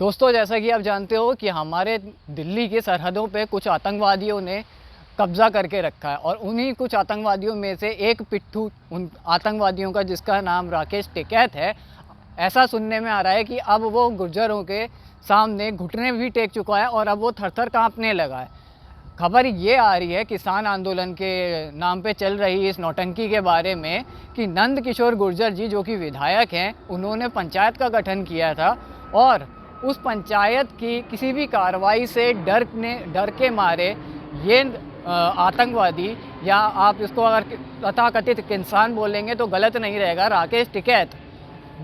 दोस्तों, जैसा कि आप जानते हो कि हमारे दिल्ली की सरहदों पे कुछ आतंकवादियों ने कब्ज़ा करके रखा है और उन्हीं कुछ आतंकवादियों में से एक पिट्ठू उन आतंकवादियों का, जिसका नाम राकेश टिकैत है, ऐसा सुनने में आ रहा है कि अब वो गुर्जरों के सामने घुटने भी टेक चुका है और अब वो थर-थर काँपने लगा है। खबर ये आ रही है किसान आंदोलन के नाम पे चल रही इस नौटंकी के बारे में कि नंद किशोर गुर्जर जी, जो कि विधायक हैं, उन्होंने पंचायत का गठन किया था और उस पंचायत की किसी भी कार्रवाई से डर के मारे ये आतंकवादी, या आप इसको अगर तथाकथित इंसान बोलेंगे तो गलत नहीं रहेगा, राकेश टिकैत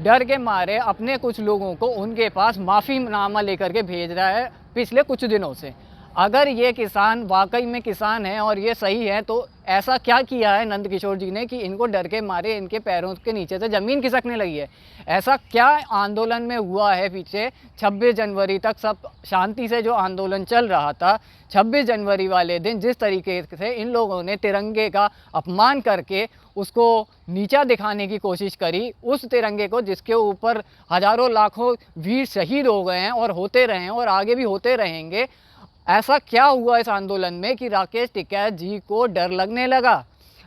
डर के मारे अपने कुछ लोगों को उनके पास माफ़ीनामा लेकर के भेज रहा है पिछले कुछ दिनों से। अगर ये किसान वाकई में किसान हैं और ये सही है, तो ऐसा क्या किया है नंद किशोर जी ने कि इनको डर के मारे इनके पैरों के नीचे से ज़मीन खिसकने लगी है? ऐसा क्या आंदोलन में हुआ है पीछे? 26 जनवरी तक सब शांति से जो आंदोलन चल रहा था, 26 जनवरी वाले दिन जिस तरीके से इन लोगों ने तिरंगे का अपमान करके उसको नीचा दिखाने की कोशिश करी, उस तिरंगे को जिसके ऊपर हज़ारों लाखों वीर शहीद हो गए हैं और होते रहे हैं और आगे भी होते रहेंगे, ऐसा क्या हुआ इस आंदोलन में कि राकेश टिकैत जी को डर लगने लगा?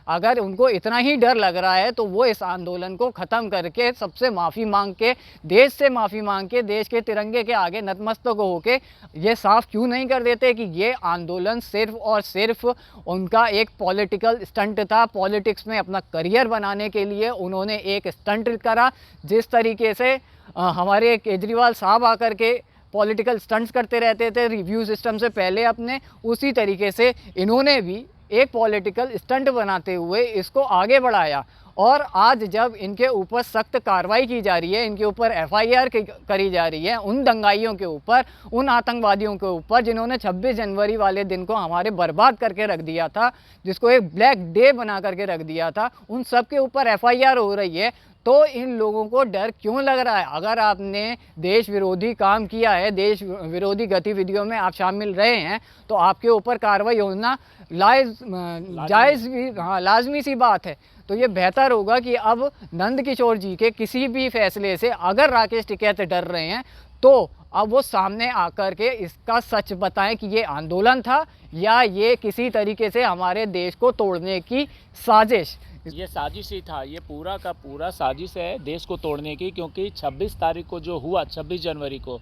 अगर उनको इतना ही डर लग रहा है तो वो इस आंदोलन को ख़त्म करके सबसे माफ़ी मांग के, देश से माफ़ी मांग के, देश के तिरंगे के आगे नतमस्तक होके ये साफ क्यों नहीं कर देते कि ये आंदोलन सिर्फ़ और सिर्फ उनका एक पॉलिटिकल स्टंट था। पॉलिटिक्स में अपना करियर बनाने के लिए उन्होंने एक स्टंट करा। जिस तरीके से हमारे केजरीवाल साहब आकर के पॉलिटिकल स्टंट्स करते रहते थे रिव्यू सिस्टम से पहले अपने, उसी तरीके से इन्होंने भी एक पॉलिटिकल स्टंट बनाते हुए इसको आगे बढ़ाया। और आज जब इनके ऊपर सख्त कार्रवाई की जा रही है, इनके ऊपर एफआईआर करी जा रही है, उन दंगाइयों के ऊपर, उन आतंकवादियों के ऊपर जिन्होंने 26 जनवरी वाले दिन को हमारे बर्बाद करके रख दिया था, जिसको एक ब्लैक डे बना करके रख दिया था, उन सब के ऊपर एफआईआर हो रही है, तो इन लोगों को डर क्यों लग रहा है? अगर आपने देश विरोधी काम किया है, देश विरोधी गतिविधियों में आप शामिल रहे हैं, तो आपके ऊपर कार्रवाई होना जायज़ भी, हाँ, लाजमी सी बात है। तो ये बेहतर होगा कि अब नंद किशोर जी के किसी भी फैसले से अगर राकेश टिकैत डर रहे हैं, तो अब वो सामने आकर के इसका सच बताएं कि ये आंदोलन था या ये किसी तरीके से हमारे देश को तोड़ने की साजिश। ये साजिश ही था, ये पूरा का पूरा साजिश है देश को तोड़ने की, क्योंकि 26 तारीख को जो हुआ, 26 जनवरी को,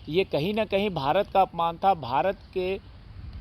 ये कहीं ना कहीं भारत का अपमान था। भारत के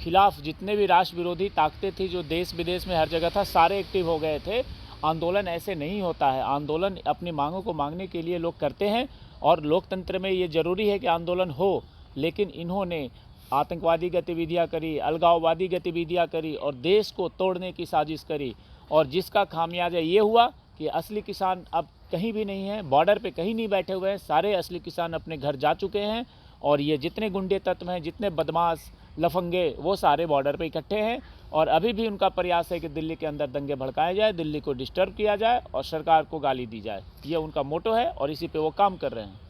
खिलाफ जितने भी राष्ट्र विरोधी ताकतें थी, जो देश विदेश में हर जगह था, सारे एक्टिव हो गए थे। आंदोलन ऐसे नहीं होता है, आंदोलन अपनी मांगों को मांगने के लिए लोग करते हैं और लोकतंत्र में ये ज़रूरी है कि आंदोलन हो। लेकिन इन्होंने आतंकवादी गतिविधियाँ करी, अलगाववादी गतिविधियाँ करी और देश को तोड़ने की साजिश करी, और जिसका खामियाजा ये हुआ कि असली किसान अब कहीं भी नहीं है, बॉर्डर पे कहीं नहीं बैठे हुए हैं, सारे असली किसान अपने घर जा चुके हैं। और ये जितने गुंडे तत्व हैं, जितने बदमाश लफंगे, वो सारे बॉर्डर पे इकट्ठे हैं और अभी भी उनका प्रयास है कि दिल्ली के अंदर दंगे भड़काए जाए, दिल्ली को डिस्टर्ब किया जाए और सरकार को गाली दी जाए। ये उनका मोटो है और इसी पे वो काम कर रहे हैं।